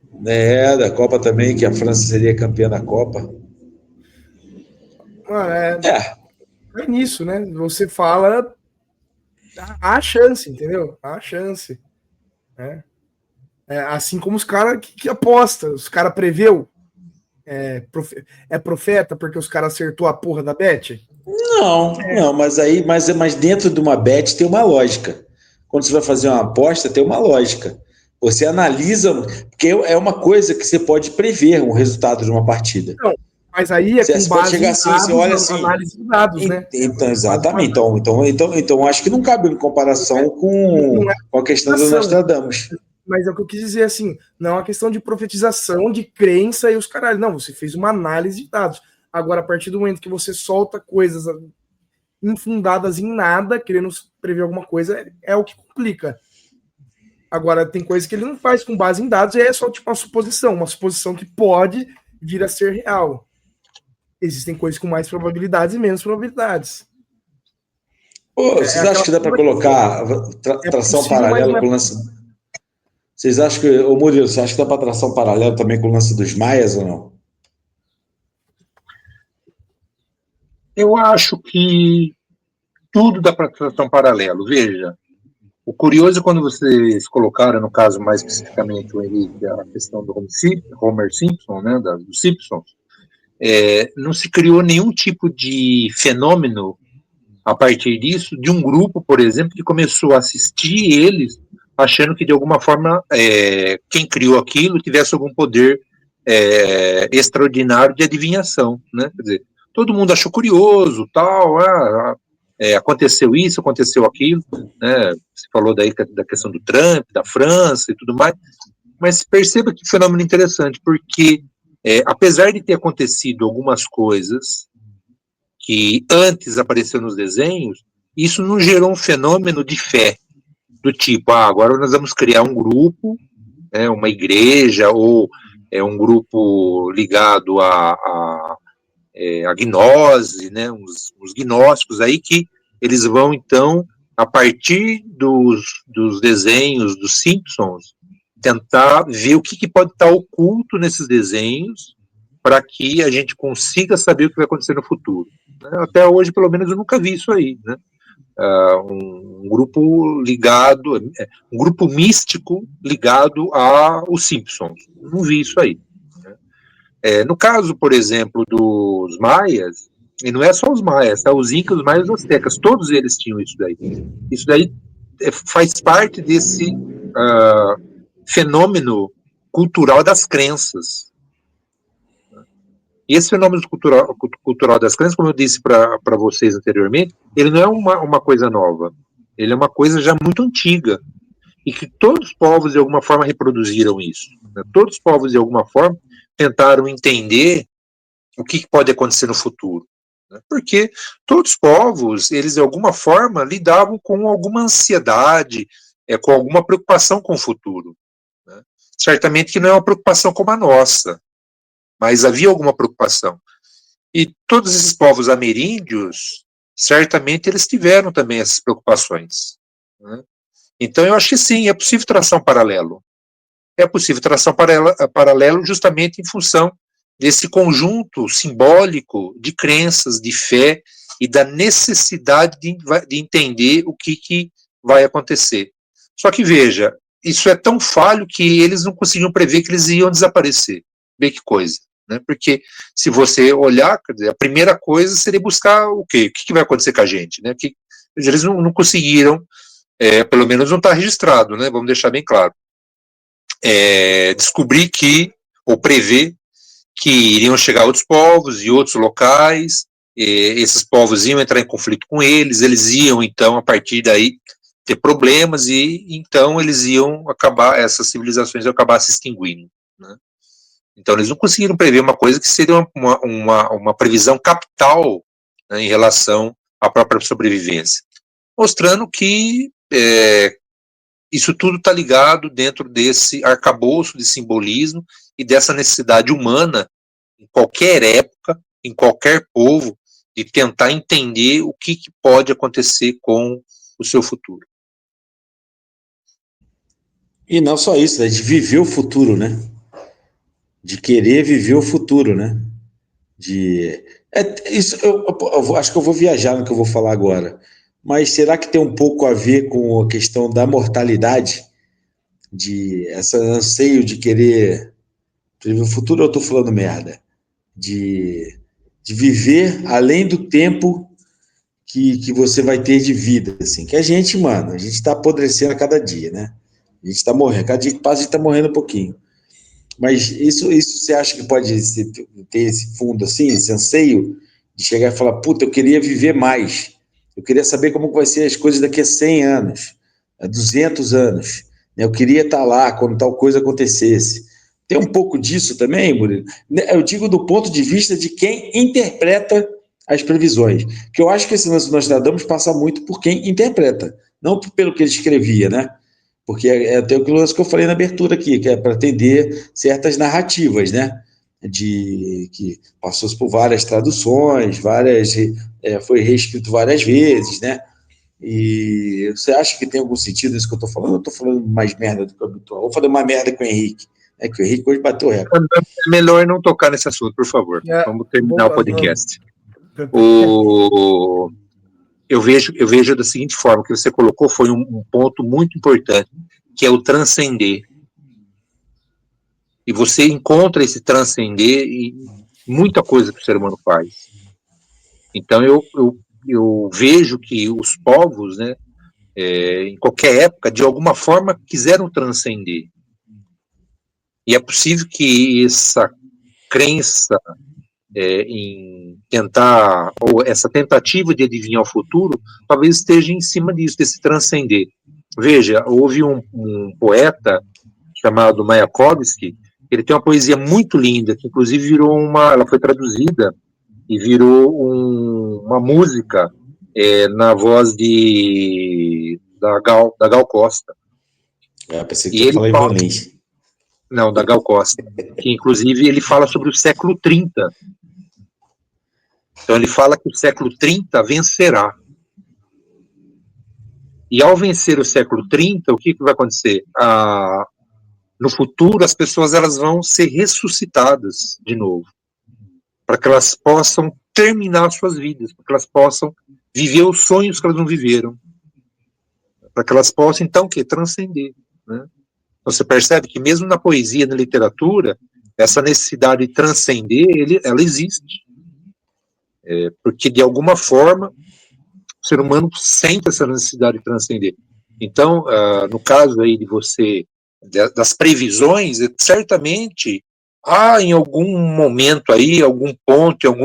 Da Copa também, que a França seria campeã da Copa. É nisso, né? Você fala, há chance, entendeu? Há chance. Né? Assim como os caras que apostam, os caras preveu. É profeta porque os caras acertou a porra da bet? Não, mas dentro de uma bet tem uma lógica. Quando você vai fazer uma aposta, tem uma lógica. Você analisa, porque é uma coisa que você pode prever um resultado de uma partida. Não, mas aí é você com base chegar em assim, dados, você olha assim, análise de dados, né? Então, exatamente. Então, acho que não cabe em comparação com a questão do Nostradamus. Mas é o que eu quis dizer, assim, não é uma questão de profetização, de crença e os caralho. Não, você fez uma análise de dados. Agora, a partir do momento que você solta coisas infundadas em nada, querendo prever alguma coisa, é o que complica. Agora, tem coisa que ele não faz com base em dados, e é só tipo uma suposição que pode vir a ser real. Existem coisas com mais probabilidades e menos probabilidades. Vocês acham que dá para colocar tração paralela com o lance? Vocês acham que, Murilo, você acha que dá para tração paralela também com o lance dos maias ou não? Eu acho que tudo dá para tração paralelo. Veja, o curioso é quando vocês colocaram, no caso mais especificamente o Henrique, a questão do Homer Simpson, né, dos Simpsons, não se criou nenhum tipo de fenômeno a partir disso, de um grupo, por exemplo, que começou a assistir eles, achando que de alguma forma quem criou aquilo tivesse algum poder extraordinário de adivinhação, né? Quer dizer, todo mundo achou curioso, tal, aconteceu isso, aconteceu aquilo, né? Você falou daí da questão do Trump, da França e tudo mais, mas perceba que fenômeno interessante, porque apesar de ter acontecido algumas coisas que antes apareceram nos desenhos, isso não gerou um fenômeno de fé, do tipo, agora nós vamos criar um grupo, uma igreja, ou um grupo ligado à gnose, né, os gnósticos aí, que eles vão, então, a partir dos desenhos dos Simpsons, tentar ver o que pode estar oculto nesses desenhos, para que a gente consiga saber o que vai acontecer no futuro. Até hoje, pelo menos, eu nunca vi isso aí, né? Um grupo ligado, um grupo místico ligado aos Simpsons. Não vi isso aí. Né? No caso, por exemplo, dos maias, e não é só os maias, tá? Os incas, os maias e os astecas, todos eles tinham isso daí. Isso daí faz parte desse fenômeno cultural das crenças. E esse fenômeno cultural das crenças, como eu disse para vocês anteriormente, ele não é uma coisa nova. Ele é uma coisa já muito antiga. E que todos os povos, de alguma forma, reproduziram isso. Né? Todos os povos, de alguma forma, tentaram entender o que pode acontecer no futuro. Né? Porque todos os povos, eles, de alguma forma, lidavam com alguma ansiedade, com alguma preocupação com o futuro. Né? Certamente que não é uma preocupação como a nossa, mas havia alguma preocupação. E todos esses povos ameríndios, certamente eles tiveram também essas preocupações. Né? Então eu acho que sim, é possível traçar um paralelo. É possível traçar um paralelo justamente em função desse conjunto simbólico de crenças, de fé e da necessidade de entender o que vai acontecer. Só que veja, isso é tão falho que eles não conseguiam prever que eles iam desaparecer. Vê que coisa. Né? Porque se você olhar, quer dizer, a primeira coisa seria buscar o quê? O que vai acontecer com a gente? Né? Eles não conseguiram, pelo menos não está registrado, né? Vamos deixar bem claro, descobrir ou prever que iriam chegar outros povos e outros locais, esses povos iam entrar em conflito com eles iam, então, a partir daí, ter problemas, e então eles iam acabar, essas civilizações iam acabar se extinguindo, né? Então eles não conseguiram prever uma coisa que seria uma previsão capital, né, em relação à própria sobrevivência, mostrando que isso tudo está ligado dentro desse arcabouço de simbolismo e dessa necessidade humana, em qualquer época, em qualquer povo, de tentar entender o que pode acontecer com o seu futuro. E não só isso, né? De viver o futuro, né? De querer viver o futuro, né? Isso, eu acho que eu vou viajar no que eu vou falar agora. Mas será que tem um pouco a ver com a questão da mortalidade? De esse anseio de querer viver o futuro, eu estou falando merda. De viver além do tempo que você vai ter de vida, assim. Que a gente, mano, a gente está apodrecendo a cada dia, né? A gente está morrendo, cada dia que passa a gente está morrendo um pouquinho. Mas isso você acha que pode ter esse fundo assim, esse anseio de chegar e falar, puta, eu queria viver mais. Eu queria saber como vai ser as coisas daqui a 100 anos, a 200 anos. Eu queria estar lá quando tal coisa acontecesse. Tem um pouco disso também, Murilo? Eu digo do ponto de vista de quem interpreta as previsões. Que eu acho que esse lance do Nostradamus passa muito por quem interpreta, não pelo que ele escrevia, né? Porque até o que eu falei na abertura aqui, que é para atender certas narrativas, né? Que passou por várias traduções, foi reescrito várias vezes, né? E você acha que tem algum sentido isso que eu estou falando? Eu estou falando mais merda do que o habitual. Vou fazer uma merda com o Henrique. É que o Henrique hoje bateu o recorde. É melhor não tocar nesse assunto, por favor. Vamos terminar o podcast. Eu vejo da seguinte forma, que você colocou foi um ponto muito importante, que é o transcender. E você encontra esse transcender em muita coisa que o ser humano faz. Então eu vejo que os povos, né, em qualquer época, de alguma forma, quiseram transcender. E é possível que essa crença em tentar, ou essa tentativa de adivinhar o futuro, talvez esteja em cima disso, desse transcender. Veja, houve um poeta chamado Mayakovsky, ele tem uma poesia muito linda, que inclusive ela foi traduzida e virou uma música na voz da Gal Costa. Pensei que você falou em Valente. Não, da Gal Costa, que inclusive ele fala sobre o século 30. Então ele fala que o século 30 vencerá. E ao vencer o século 30, o que vai acontecer? No futuro, as pessoas elas vão ser ressuscitadas de novo, para que elas possam terminar suas vidas, para que elas possam viver os sonhos que elas não viveram, para que elas possam, então, transcender, né? Você percebe que mesmo na poesia, na literatura, essa necessidade de transcender, ela existe. Porque, de alguma forma, o ser humano sente essa necessidade de transcender. Então, no caso aí das previsões, certamente há em algum momento aí, algum ponto,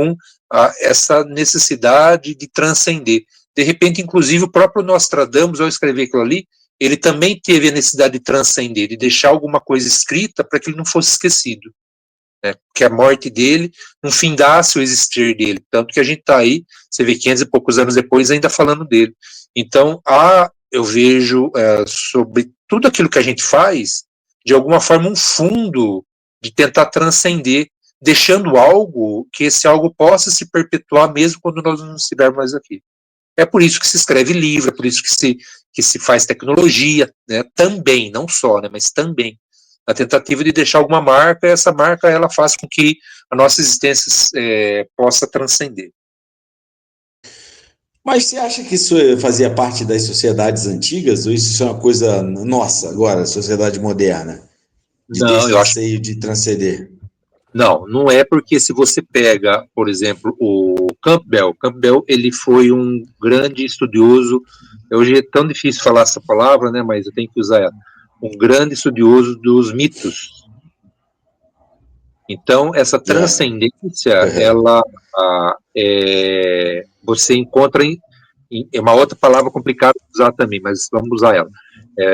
essa necessidade de transcender. De repente, inclusive, o próprio Nostradamus, ao escrever aquilo ali, ele também teve a necessidade de transcender, de deixar alguma coisa escrita para que ele não fosse esquecido, né? Que a morte dele não findasse o existir dele. Tanto que a gente está aí, você vê 500 e poucos anos depois, ainda falando dele. Então, eu vejo sobre tudo aquilo que a gente faz, de alguma forma, um fundo de tentar transcender, deixando algo que esse algo possa se perpetuar mesmo quando nós não estivermos mais aqui. É por isso que se escreve livro, é por isso que se faz tecnologia, né? Também, não só, né, mas também. A tentativa de deixar alguma marca, essa marca ela faz com que a nossa existência possa transcender. Mas você acha que isso fazia parte das sociedades antigas, ou isso é uma coisa nossa agora, sociedade moderna? Não, eu acho de transcender. Não é, porque se você pega, por exemplo, o Campbell, ele foi um grande estudioso, hoje é tão difícil falar essa palavra, né, mas eu tenho que usar ela, um grande estudioso dos mitos. Então, essa transcendência, ela você encontra é uma outra palavra complicada de usar também, mas vamos usar ela.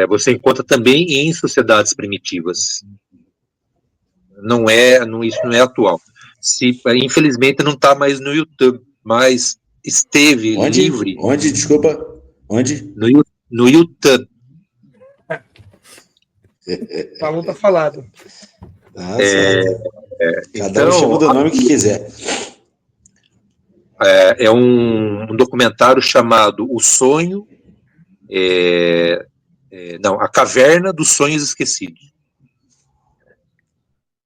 Você encontra também em sociedades primitivas. Isso não é atual. Infelizmente não está mais no YouTube, mas esteve livre. Onde? Desculpa. Onde? No YouTube. Falou, tá falado. Cada um chama do nome que quiser. É um documentário chamado O Sonho, A Caverna dos Sonhos Esquecidos.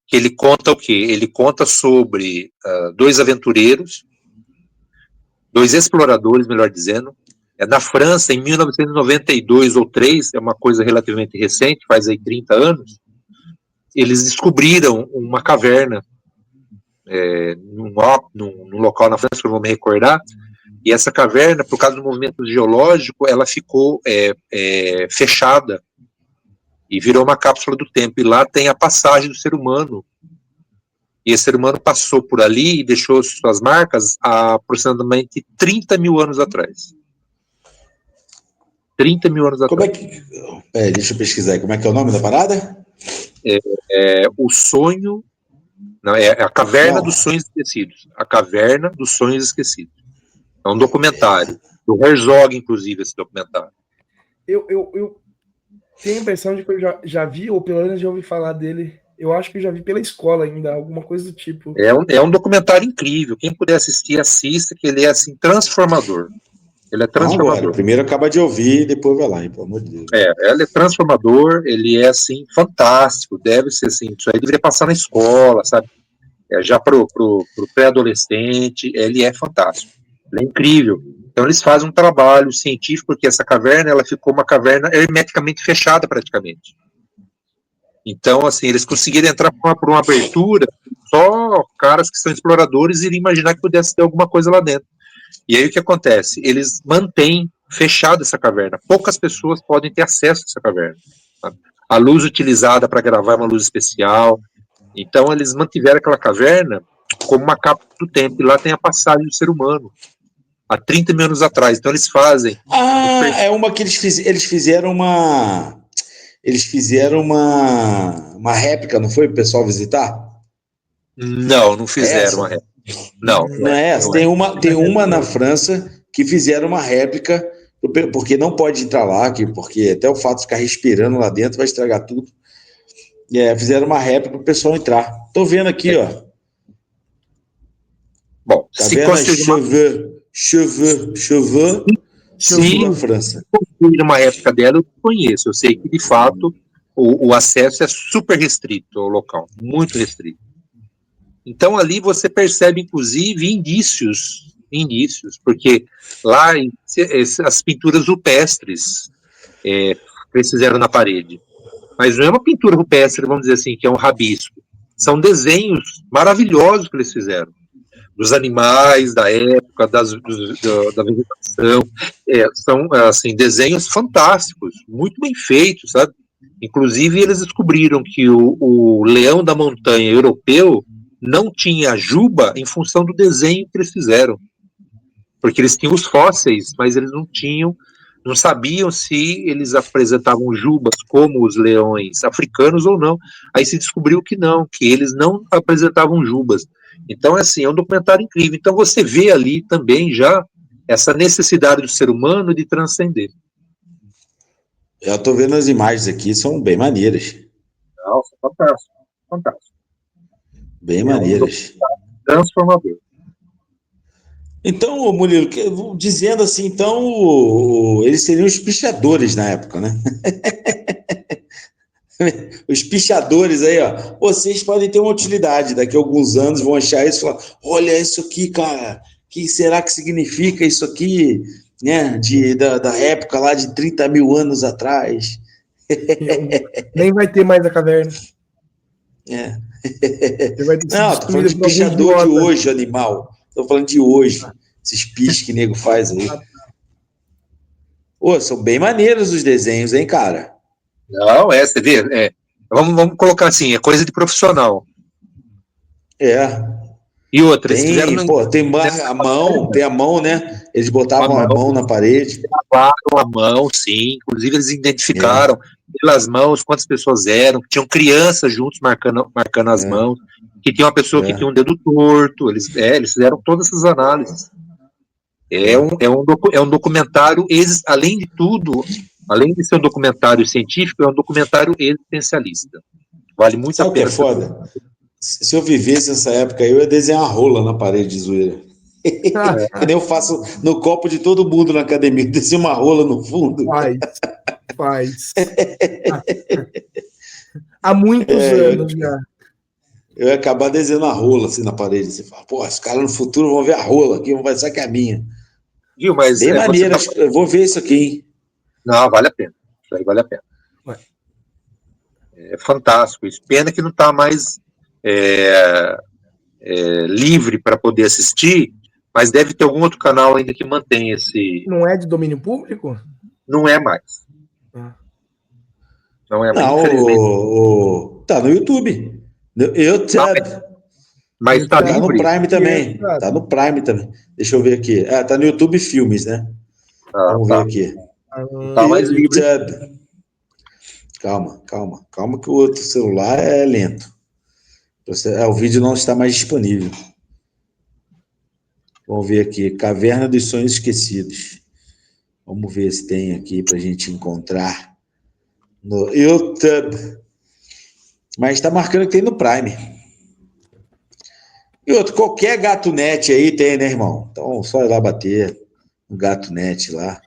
Que ele conta o quê? Ele conta sobre dois aventureiros, dois exploradores, melhor dizendo, na França, em 1992 ou 3, é uma coisa relativamente recente, faz aí 30 anos, eles descobriram uma caverna num local na França, que eu vou me recordar, e essa caverna, por causa do movimento geológico, ela ficou fechada e virou uma cápsula do tempo, e lá tem a passagem do ser humano, e esse ser humano passou por ali e deixou suas marcas há aproximadamente 30 mil anos atrás. 30 mil anos atrás. Deixa eu pesquisar aí, como é que é o nome da parada? O sonho, a Caverna dos Sonhos Esquecidos. A Caverna dos Sonhos Esquecidos. É um documentário, do Herzog, inclusive, esse documentário. Eu tenho a impressão de que eu já vi, ou pelo menos já ouvi falar dele. Eu acho que eu já vi pela escola ainda, alguma coisa do tipo. É um documentário incrível. Quem puder assistir, assista, que ele é, assim, transformador. Ele é transformador. Agora, primeiro acaba de ouvir, depois vai lá, hein, pelo amor de Deus. Ele é transformador, ele é, assim, fantástico. Deve ser, assim, isso aí deveria passar na escola, sabe? Já pro pré-adolescente, ele é fantástico. Ele é incrível. Então, eles fazem um trabalho científico, porque essa caverna, ela ficou uma caverna hermeticamente fechada, praticamente. Então, assim, eles conseguiram entrar por uma abertura, só caras que são exploradores iriam imaginar que pudesse ter alguma coisa lá dentro. E aí o que acontece? Eles mantêm fechada essa caverna. Poucas pessoas podem ter acesso a essa caverna. Sabe? A luz utilizada para gravar é uma luz especial. Então, eles mantiveram aquela caverna como uma cápsula do tempo. E lá tem a passagem do ser humano, há 30 mil anos atrás. Então, eles fazem... É uma que eles fizeram uma... Eles fizeram uma réplica, não foi, para o pessoal visitar? Não fizeram uma réplica. Não é essa. Tem uma na França que fizeram uma réplica, porque não pode entrar lá, porque até o fato de ficar respirando lá dentro vai estragar tudo. Fizeram uma réplica para o pessoal entrar. Estou vendo aqui, ó. Bom, Cheveux na França. Se uma réplica dela, eu conheço. Eu sei que, de fato, o acesso é super restrito ao local, muito restrito. Então, ali você percebe, inclusive, indícios, porque lá as pinturas rupestres que eles fizeram na parede. Mas não é uma pintura rupestre, vamos dizer assim, que é um rabisco. São desenhos maravilhosos que eles fizeram. Dos animais, da época, da vegetação. São, assim, desenhos fantásticos, muito bem feitos, sabe? Inclusive, eles descobriram que o leão da montanha europeu não tinha juba em função do desenho que eles fizeram. Porque eles tinham os fósseis, mas eles não sabiam se eles apresentavam jubas como os leões africanos ou não. Aí se descobriu que não, que eles não apresentavam jubas. Então, assim, é um documentário incrível. Então, você vê ali também já essa necessidade do ser humano de transcender. Eu estou vendo as imagens aqui, são bem maneiras. Nossa, fantástico. Bem maneiras. Transformador. Então, Murilo, dizendo assim, então, eles seriam os pichadores na época, né? Os pichadores aí, ó, vocês podem ter uma utilidade, daqui a alguns anos vão achar isso e falar, olha isso aqui, cara, o que será que significa isso aqui, né, da época lá de 30 mil anos atrás. Nem vai ter mais a caverna. Não, tô falando de pichador de hoje, animal. Tô falando de hoje, esses piches que o nego faz aí. Pô, são bem maneiros os desenhos, hein, cara? Não, você vê, vamos colocar assim, é coisa de profissional. E outra, eles fizeram tem a mão, né? Eles botavam a mão na parede. Gravaram a mão, sim. Inclusive, eles identificaram pelas mãos quantas pessoas eram. Tinham crianças juntos marcando as mãos. Que tinha uma pessoa que tinha um dedo torto. Eles fizeram todas essas análises. É um documentário, além de tudo, além de ser um documentário científico, é um documentário existencialista. Vale muito a pena. Sabe o que é foda? Se eu vivesse nessa época, eu ia desenhar uma rola na parede de zoeira. Que nem eu faço no copo de todo mundo na academia, desenhar uma rola no fundo. Faz. Há muitos anos já. Eu ia acabar desenhando a rola assim na parede. Você fala, pô, os caras no futuro vão ver a rola aqui, vão pensar que é a minha. Viu, mas bem maneira, eu vou ver isso aqui, hein? Não, vale a pena. Isso aí vale a pena. É fantástico isso. Pena que não está mais livre para poder assistir, mas deve ter algum outro canal ainda que mantém esse... Não é de domínio público? Não é mais. Não é mais, não, infelizmente. Tá no YouTube. Mas tá no Prime também. Tá no Prime também. Deixa eu ver aqui. Tá no YouTube Filmes, né? Vamos ver aqui. Tá mais livre. Calma que o outro celular é lento. O vídeo não está mais disponível. Vamos ver aqui. Caverna dos Sonhos Esquecidos. Vamos ver se tem aqui para a gente encontrar no YouTube. Mas está marcando que tem no Prime. E outro, qualquer GatoNet aí tem, né, irmão? Então, só ir lá bater no GatoNet lá.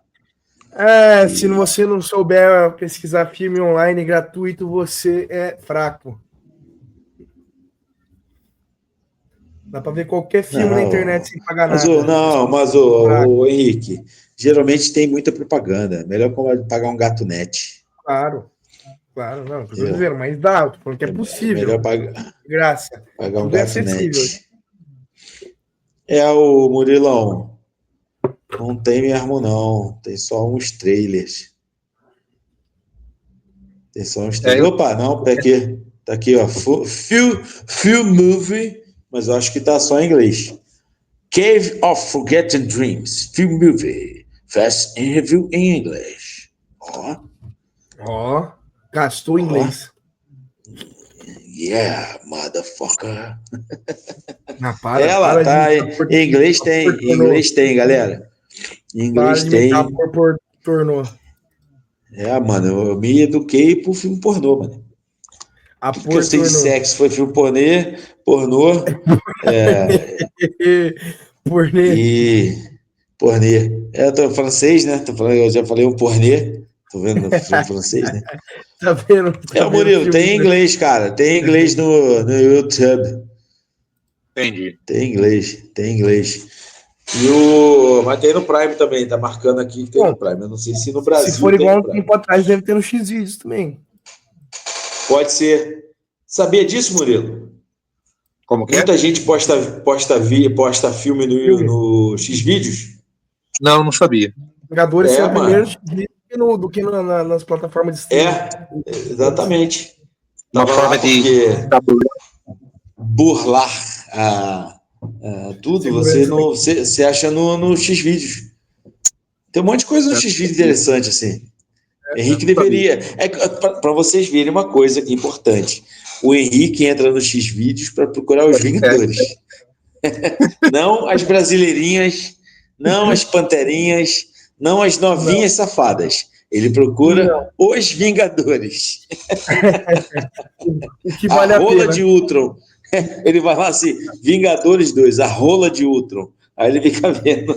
Se você não souber pesquisar filme online gratuito, você é fraco. Dá para ver qualquer filme na internet sem pagar nada. Mas o Henrique, geralmente tem muita propaganda. Melhor pagar um GatoNet. Claro, não, tô dizendo, mas dá, porque é possível. Melhor pagar. Graça. Pagar um GatoNet. O Murilão. Não tem mesmo, não. Tem só uns trailers. Opa, não, tá aqui, ó. Film Movie, mas eu acho que tá só em inglês. Cave of Forgotten Dreams, Film Movie. Fast Review em inglês. Gastou em inglês. Yeah, motherfucker. Ela tá em inglês tem, galera. Em inglês tem. Pornô. Mano, eu me eduquei por filme pornô, mano. Porque eu sei de sexo, foi filme pornô. Pornê. Eu tô francês, né? Eu já falei um pornê. Tô vendo no filme francês, né? Tá vendo? Murilo, tem inglês, cara. Tem inglês no YouTube. Entendi. Tem inglês. Mas tem no Prime também, tá marcando aqui que tem no Prime. Eu não sei se no Brasil. Se for igual um tempo atrás, deve ter no X-Vídeos também. Pode ser. Sabia disso, Murilo? Como que Muita gente posta filme no X-Vídeos? Não sabia. Vingadores é o primeiro X-Vídeos do que nas plataformas de streaming. Exatamente. Uma forma de burlar tudo, você acha no X-Vídeos. Tem um monte de coisa no X-Vídeos interessante, assim. Henrique deveria... Para vocês verem uma coisa importante. O Henrique entra no X-Vídeos para procurar os Vingadores. Não as brasileirinhas, não as panterinhas, não as novinhas safadas. Ele procura os Vingadores. O que vale a rola pena. De Ultron. Ele vai lá assim, Vingadores 2, a rola de Ultron. Aí ele fica vendo.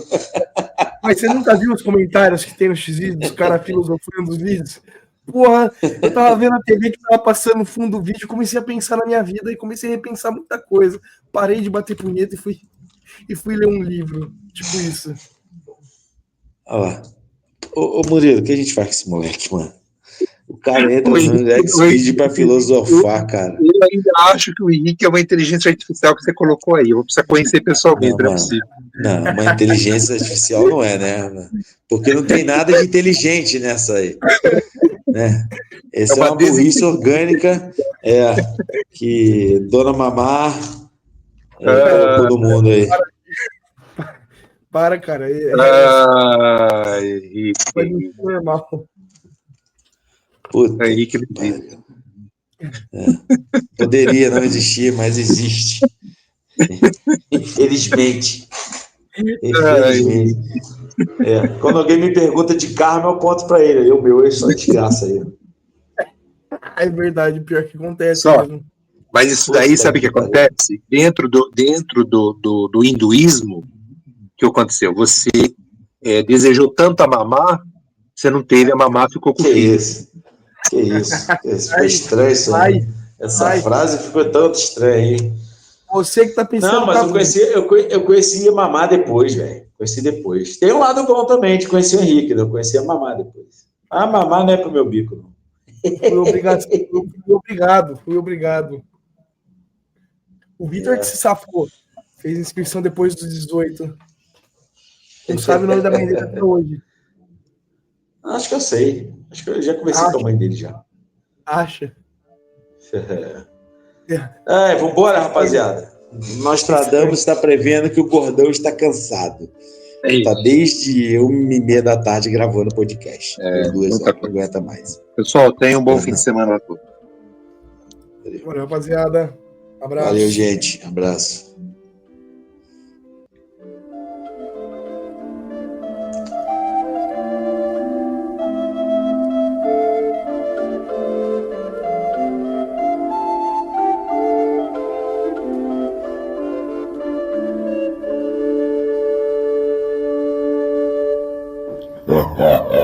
Mas você nunca viu os comentários que tem no X-Vídeos, dos caras filosofando os vídeos? Porra, eu tava vendo a TV que tava passando no fundo do vídeo, comecei a pensar na minha vida e comecei a repensar muita coisa. Parei de bater punheta e fui ler um livro. Tipo isso. Olha lá. Ô Murilo, o que a gente faz com esse moleque, mano? O cara entra no X-Vídeo pra filosofar, cara. Eu ainda acho que o Henrique é uma inteligência artificial que você colocou aí. Eu vou precisar conhecer pessoalmente, não é possível. Não, uma inteligência artificial não é, né? Porque não tem nada de inteligente nessa aí. Né? Essa é uma burrice orgânica que Dona Mamá Todo mundo aí. Para, cara. Ai, Vai Henrique. ser normal. Puta Henrique que não pariu. Poderia não existir, mas existe. Infelizmente. Infelizmente. Quando alguém me pergunta de karma, eu aponto pra ele. O meu é só desgraça aí. É verdade, pior que acontece Só. mesmo. Mas isso daí, Puta sabe o que que pariu. acontece? Dentro do hinduísmo, o que aconteceu? Você desejou tanto a mamá, você não teve a mamá, ficou com o Que filho. isso? Que isso? Ficou estranho isso aí. Essa ai. frase ficou tanto estranha, hein? Você que tá pensando Não, mas eu conheci a Mamá depois, velho. Conheci depois. Tem um lado bom também de conhecer o Henrique, né? Eu conheci a Mamá depois. A Mamá não é pro meu bico, não. Fui obrigado, fui obrigado. O Vitor que se safou. Fez inscrição depois dos 18. Não sabe o nome da mãe dele até hoje. Acho que eu sei. Acho que eu já conversei com a mãe dele já. Acha? Vambora, rapaziada. Nostradamus está prevendo que o Gordão está cansado. É Tá isso. desde 1h30 da tarde gravando podcast. Tem 2 muita horas, não coisa. aguenta mais. Pessoal, tenham um bom fim de semana a todos. Valeu, rapaziada. Abraço. Valeu, gente. Abraço. Ha ha ha.